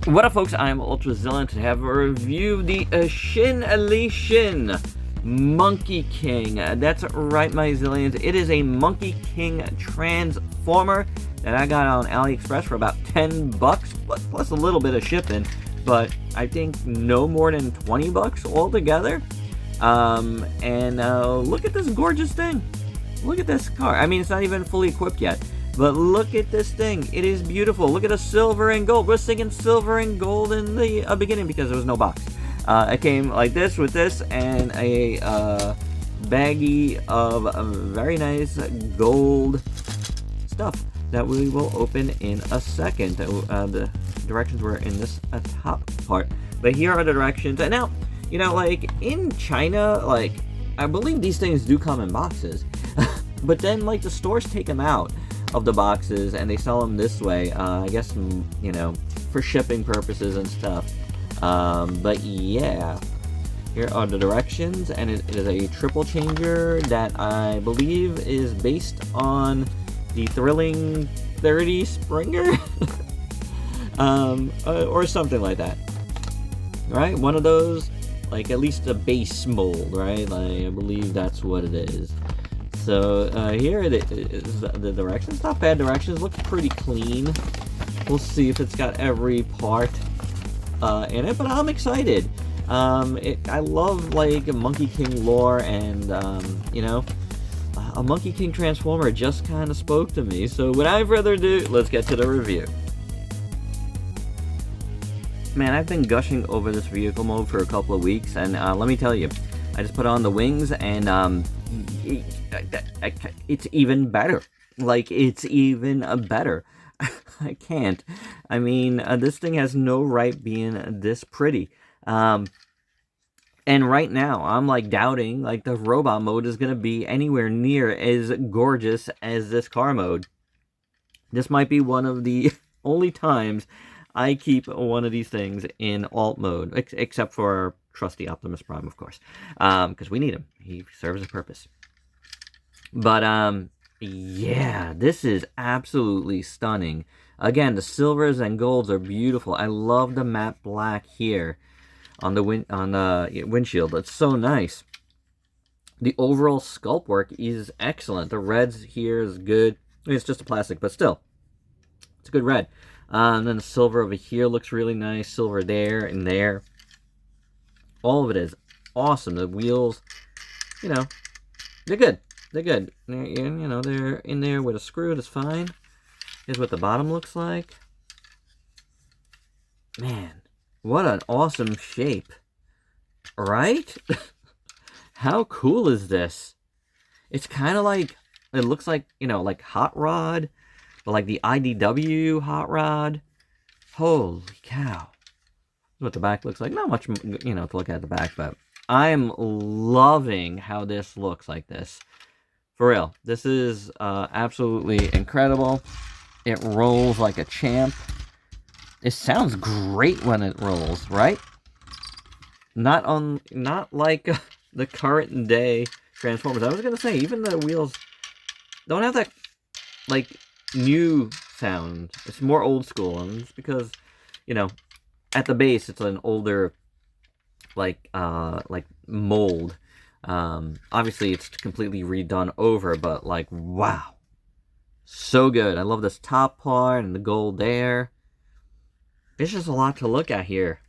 What up, folks? I'm ultrazillatoys to have a review of the XIN Monkey King. That's right, my zillions. It is a Monkey King transformer that I got on Aliexpress for about 10 bucks, plus a little bit of shipping, but I think no more than 20 bucks altogether. Look at this gorgeous thing. Look at this car. I mean, it's not even fully equipped yet, but look at this thing. It is beautiful. Look at the silver and gold. We're singing silver and gold in the beginning because there was no box. It came like this with this and a baggie of very nice gold stuff that we will open in a second. The directions were in this top part, but here are the directions. And now, you know, like in China, like I believe these things do come in boxes, but then like the stores take them out of the boxes and they sell them this way. I guess, you know, for shipping purposes and stuff. But yeah, here are the directions, and it is a triple changer that I believe is based on the Thrilling 30 Springer, or something like that, right? One of those, like at least a base mold, right? Like, I believe that's what it is. So here it is. The directions, not bad directions, looks pretty clean. We'll see if it's got every part in it, but I'm excited. I love like Monkey King lore, and you know, a Monkey King transformer just kind of spoke to me. So without further ado, let's get to the review. Man, I've been gushing over this vehicle mode for a couple of weeks, and let me tell you, I just put on the wings, and it's even better. Like, it's even better. I can't. I mean, this thing has no right being this pretty. And right now, I'm like doubting like the robot mode is going to be anywhere near as gorgeous as this car mode. This might be one of the only times I keep one of these things in alt mode, except for our trusty Optimus Prime, of course, because we need him. He serves a purpose. But yeah, this is absolutely stunning. Again, the silvers and golds are beautiful. I love the matte black here on the windshield. It's so nice. The overall sculpt work is excellent. The reds here is good. I mean, it's just a plastic, but still, it's a good red. And then the silver over here looks really nice. Silver there and there. All of it is awesome. The wheels, you know, they're good. They're good. They're, you know, they're in there with a screw. That's fine. Here's what the bottom looks like. Man, what an awesome shape. Right? How cool is this? It's kind of like, it looks like, you know, like Hot Rod, but like the IDW Hot Rod. Holy cow. What the back looks like. Not much, you know, to look at the back, but I'm loving how this looks like this. For real, this is absolutely incredible. It rolls like a champ. It sounds great when it rolls, right? Not like the current day Transformers. I was gonna say, even the wheels don't have that like new sound. It's more old school, and it's because, you know, at the base it's an older like mold. Obviously it's completely redone over, but like, wow, so good. I love this top part and the gold there. There's just a lot to look at here.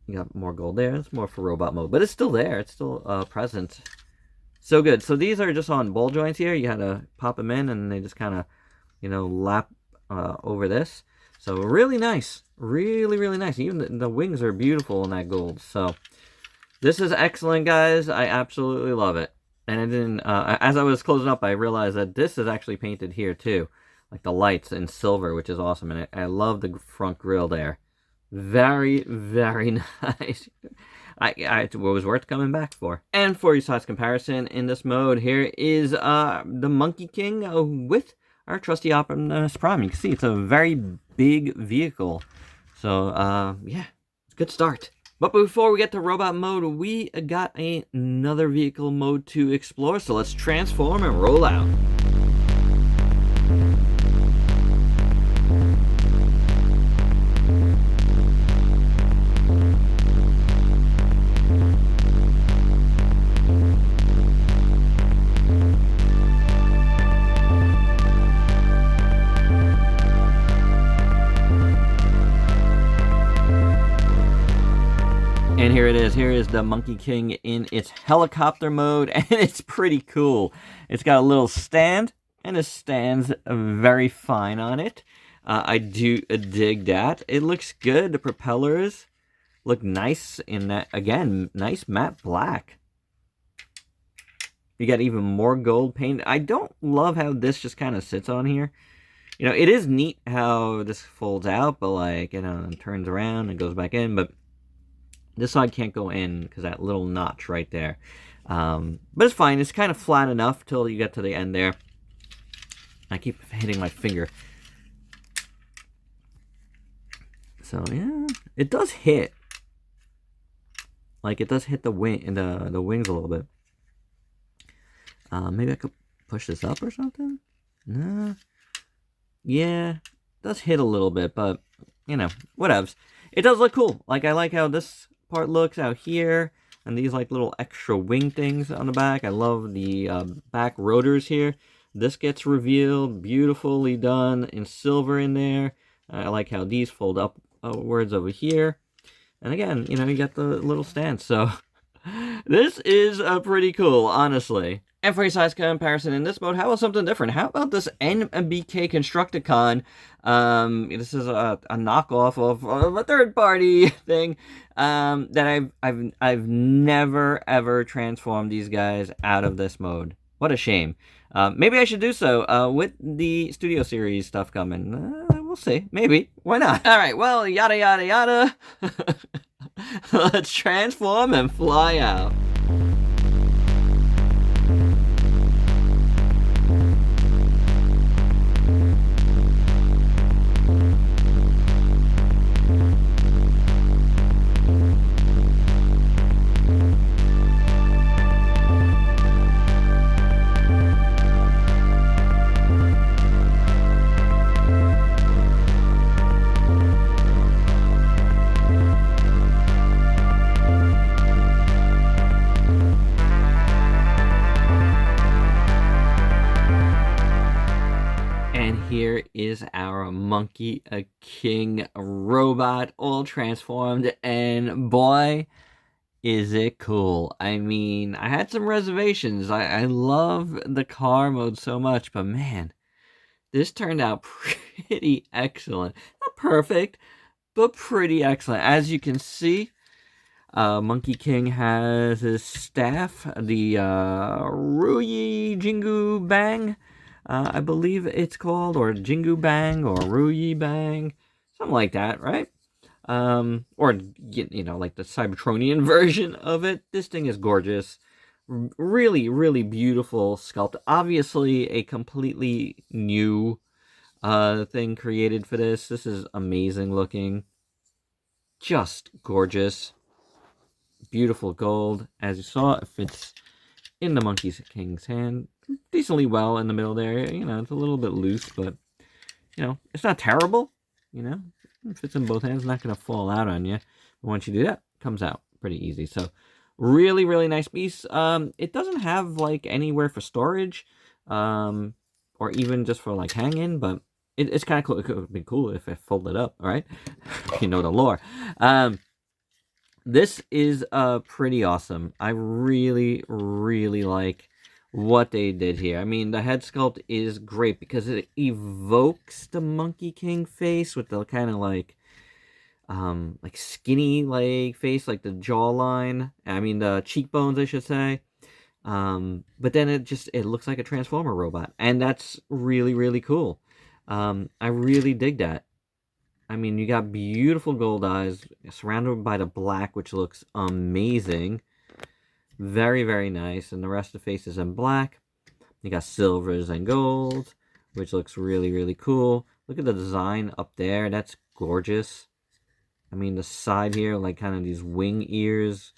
You got more gold there. It's more for robot mode, but it's still there. It's still present. So good. So these are just on ball joints here. You had to pop them in, and they just kind of, you know, lap over this. So really nice. Really, really nice. Even the wings are beautiful in that gold. So this is excellent, guys. I absolutely love it. And I didn't, as I was closing up, I realized that this is actually painted here too. Like the lights in silver, which is awesome. And I love the front grille there. Very, very nice. It was worth coming back for. And for your size comparison in this mode, here is the Monkey King with our trusty Optimus Prime. You can see it's a very big vehicle. So, yeah, it's a good start. But before we get to robot mode, we got another vehicle mode to explore. So let's transform and roll out. And here it is. Here is the Monkey King in its helicopter mode, and it's pretty cool. It's got a little stand, and it stands very fine on it. I do dig that. It looks good. The propellers look nice in that, again, nice matte black. You got even more gold paint. I don't love how this just kind of sits on here. You know, it is neat how this folds out, but like, you know, it turns around and goes back in, but this side can't go in because that little notch right there. But it's fine. It's kind of flat enough till you get to the end there. I keep hitting my finger. So yeah, it does hit. Like it does hit the wing, the wings a little bit. Maybe I could push this up or something. No. Yeah, it does hit a little bit, but you know, whatevs. It does look cool. Like I like how this part looks out here, and these like little extra wing things on the back. I love the back rotors here. This gets revealed, beautifully done in silver in there. I like how these fold upwards over here. And again, you know, you got the little stand. So this is pretty cool, honestly. And for a size comparison in this mode, how about something different? How about this NBK Constructicon? This is a knockoff of a third-party thing that I've never ever transformed these guys out of this mode. What a shame. Maybe I should do so with the Studio Series stuff coming. We'll see. Maybe. Why not? All right. Well, yada yada yada. Let's transform and fly out. Here is our Monkey King robot, all transformed, and boy, is it cool. I mean, I had some reservations. I love the car mode so much, but man, this turned out pretty excellent. Not perfect, but pretty excellent. As you can see, Monkey King has his staff, the Ruyi Jingu Bang. I believe it's called, or Jingu Bang, or Ruyi Bang, something like that, right? Or, you know, like the Cybertronian version of it. This thing is gorgeous. Really, really beautiful sculpt. Obviously, a completely new thing created for this. This is amazing looking. Just gorgeous. Beautiful gold. As you saw, it fits in the Monkey King's hand decently well in the middle there. You know, it's a little bit loose, but, you know, it's not terrible. You know, it fits in both hands. It's not going to fall out on you. But once you do that, it comes out pretty easy. So, really, really nice piece. It doesn't have, like, anywhere for storage, or even just for, like, hanging, but it's kind of cool. It could be cool if it folded up, all right? You know the lore. This is pretty awesome. I really, really like what they did here. I mean, the head sculpt is great because it evokes the Monkey King face with the kind of like skinny like face, like the jawline. I mean, the cheekbones, I should say. But then it looks like a Transformer robot, and that's really, really cool. I really dig that. I mean, you got beautiful gold eyes surrounded by the black, which looks amazing. Very, very nice. And the rest of the face is in black. You got silvers and golds, which looks really, really cool. Look at the design up there. That's gorgeous. I mean, the side here, like kind of these wing ears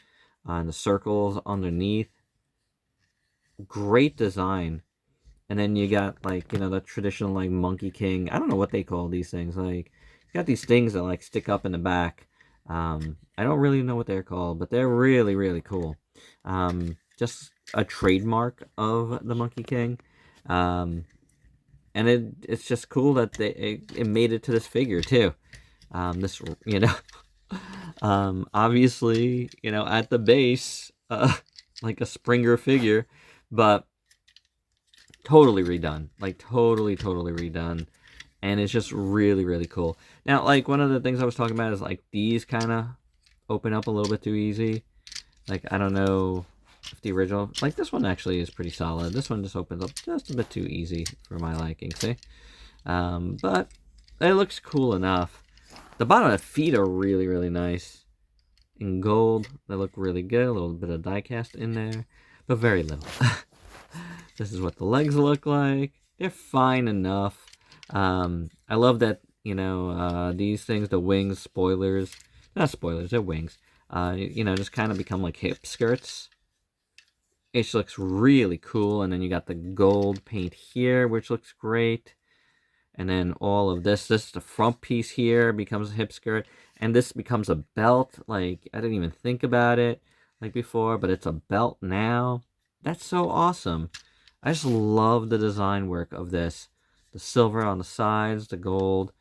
and the circles underneath. Great design. And then you got, like, you know, the traditional, like, Monkey King. I don't know what they call these things. Like, it's got these things that, like, stick up in the back. I don't really know what they're called, but they're really, really cool. Just a trademark of the Monkey King. And it's just cool that it made it to this figure, too. This, you know, Obviously, you know, at the base, like a Springer figure, but totally redone. Like, totally redone. And it's just really, really cool. Now, like, one of the things I was talking about is, like, these kind of open up a little bit too easy. Like, I don't know if the original... Like, this one actually is pretty solid. This one just opens up just a bit too easy for my liking, see? But it looks cool enough. The bottom of the feet are really, really nice. In gold, they look really good. A little bit of die cast in there, but very little. This is what the legs look like. They're fine enough. I love that, you know, these things, the wings, spoilers, not spoilers, they're wings, you know, just kind of become like hip skirts. It just looks really cool. And then you got the gold paint here, which looks great. And then all of this is the front piece here, becomes a hip skirt. And this becomes a belt. Like, I didn't even think about it like before, but it's a belt now. That's so awesome. I just love the design work of this. The silver on the sides, the gold.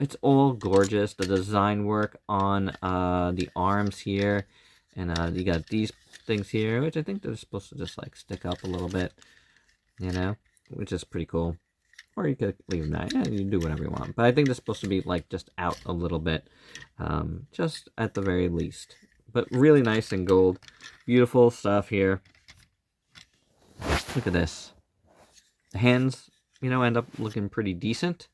It's all gorgeous. The design work on the arms here. And you got these things here, which I think they're supposed to just like stick up a little bit, you know, which is pretty cool. Or you could leave that. Yeah, you can do whatever you want. But I think they're supposed to be like just out a little bit, just at the very least. But really nice in gold. Beautiful stuff here. Look at this. The hands, you know, end up looking pretty decent.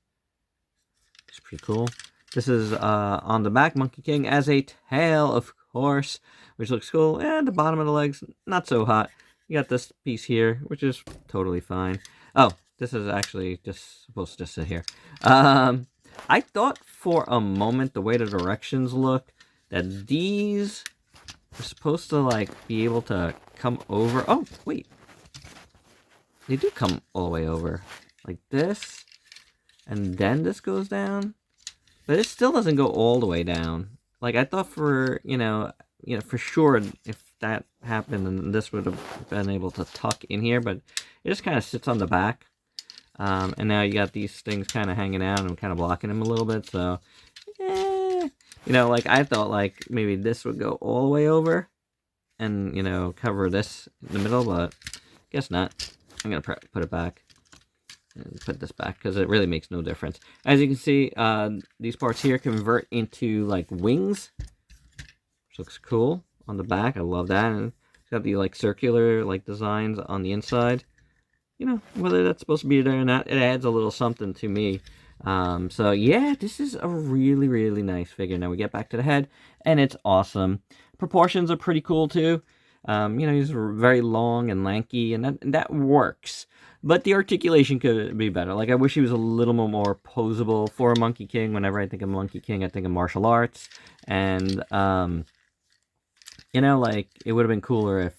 It's pretty cool. This is on the back, Monkey King as a tail, of course, which looks cool. And the bottom of the legs, not so hot. You got this piece here, which is totally fine. Oh, this is actually just supposed to just sit here. I thought for a moment, the way the directions look, that these are supposed to like be able to come over. Oh, wait. They do come all the way over. Like this. And then this goes down. But it still doesn't go all the way down. Like, I thought for, you know, for sure, if that happened, then this would have been able to tuck in here. But it just kind of sits on the back. And now you got these things kind of hanging out and kind of blocking them a little bit. So, you know, like, I thought, like, maybe this would go all the way over. And, you know, cover this in the middle. But guess not. I'm going to put it back. And put this back because it really makes no difference. As you can see, these parts here convert into like wings, which looks cool on the back. I love that. And it's got the like circular like designs on the inside. You know, whether that's supposed to be there or not, it adds a little something to me. So yeah, this is a really, really nice figure. Now we get back to the head, and it's awesome. Proportions are pretty cool too. You know, he's very long and lanky, and that works. But the articulation could be better. Like, I wish he was a little more posable for a Monkey King. Whenever I think of Monkey King, I think of martial arts. And, you know, like, it would have been cooler if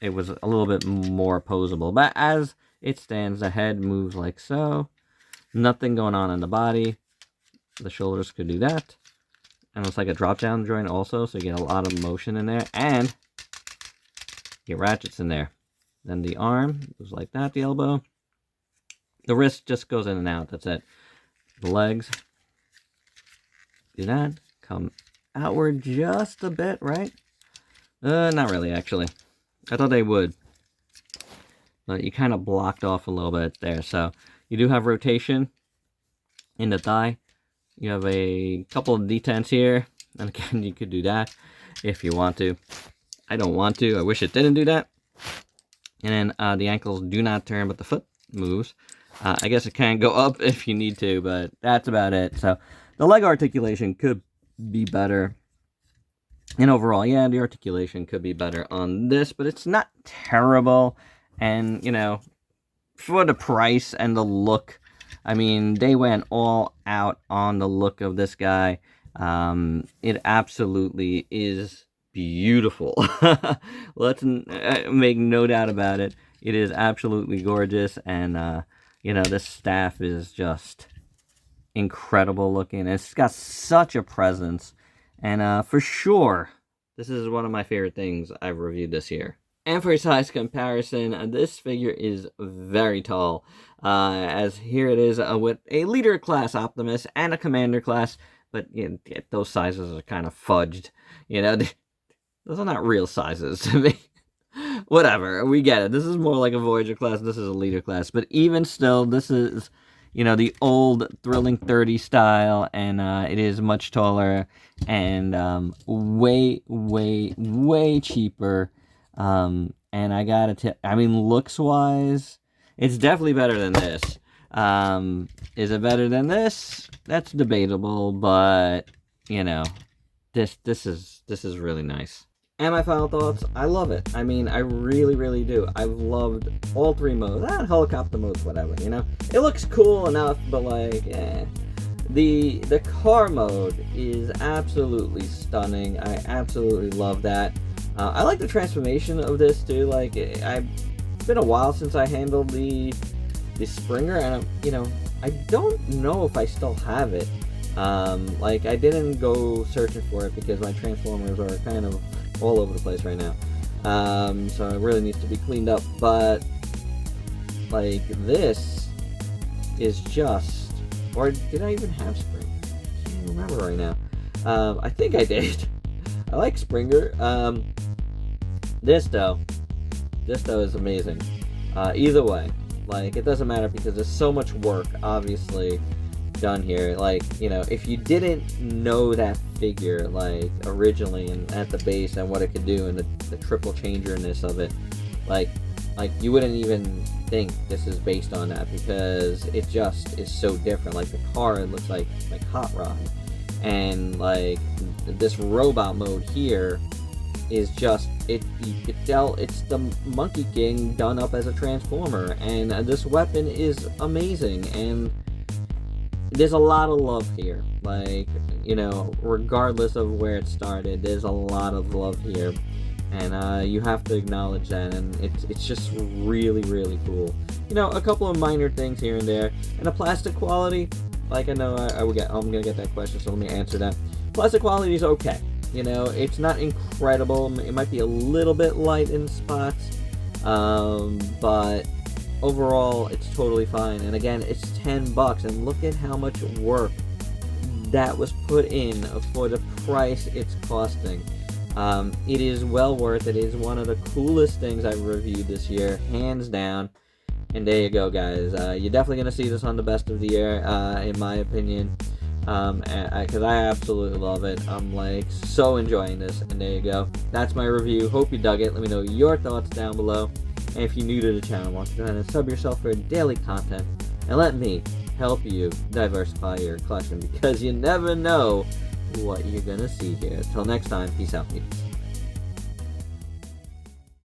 it was a little bit more posable. But as it stands, the head moves like so. Nothing going on in the body. The shoulders could do that. And it's like a drop-down joint also, so you get a lot of motion in there. And you get ratchets in there. Then the arm goes like that, the elbow. The wrist just goes in and out, that's it. The legs, do that. Come outward just a bit, right? Not really, actually. I thought they would. But you kind of blocked off a little bit there. So you do have rotation in the thigh. You have a couple of detents here. And again, you could do that if you want to. I don't want to. I wish it didn't do that. And then the ankles do not turn, but the foot moves. I guess it can go up if you need to, but that's about it. So the leg articulation could be better. And overall, yeah, the articulation could be better on this, but it's not terrible. And, you know, for the price and the look, I mean, they went all out on the look of this guy. It absolutely is beautiful. Let's make no doubt about it. It is absolutely gorgeous, and you know, this staff is just incredible looking. It's got such a presence, and for sure, this is one of my favorite things I've reviewed this year. And for a size comparison, this figure is very tall, as here it is with a leader class Optimus and a commander class but you know, those sizes are kind of fudged. You know, those are not real sizes to me. Whatever, we get it. This is more like a Voyager class. This is a leader class. But even still, this is, you know, the old Thrilling 30 style, and it is much taller and way, way, way cheaper. And I gotta tell, I mean, looks-wise, it's definitely better than this. Is it better than this? That's debatable, but, you know, this is really nice. And my final thoughts, I love it. I mean, I really, really do. I've loved all 3 modes. Helicopter modes, whatever, you know? It looks cool enough, but like, eh. The car mode is absolutely stunning. I absolutely love that. I like the transformation of this, too. Like, it's been a while since I handled the Springer, and, you know, I don't know if I still have it. Like, I didn't go searching for it because my Transformers are kind of all over the place right now. So it really needs to be cleaned up. But, like, this is just... Or did I even have Springer? I can't remember right now. I think I did. I like Springer. This, though is amazing. Either way, like, it doesn't matter because there's so much work, obviously, done here. Like, you know, if you didn't know that figure, like, originally and at the base and what it could do and the triple changerness of it, like you wouldn't even think this is based on that because it just is so different. Like, the car, it looks like Hot Rod, and like this robot mode here is just, you could tell it's the Monkey King done up as a Transformer, and this weapon is amazing, and there's a lot of love here. Like, you know, regardless of where it started, there's a lot of love here, and you have to acknowledge that, and it's just really, really cool. You know, a couple of minor things here and there, and the plastic quality, like, I know I'm gonna get that question, so let me answer that. Plastic quality is okay. You know, it's not incredible. It might be a little bit light in spots, but overall, it's totally fine. And again, it's $10, and look at how much work that was put in for the price it's costing. It is well worth it. It is one of the coolest things I've reviewed this year, hands down. And there you go, guys. You're definitely going to see this on the best of the year, in my opinion. Because I absolutely love it. I'm like so enjoying this, and there you go. That's my review. Hope you dug it. Let me know your thoughts down below. And if you're new to the channel, why don't you go ahead and sub yourself for daily content, and let me help you diversify your collection, because you never know what you're gonna see here. Till next time, peace out, peeps.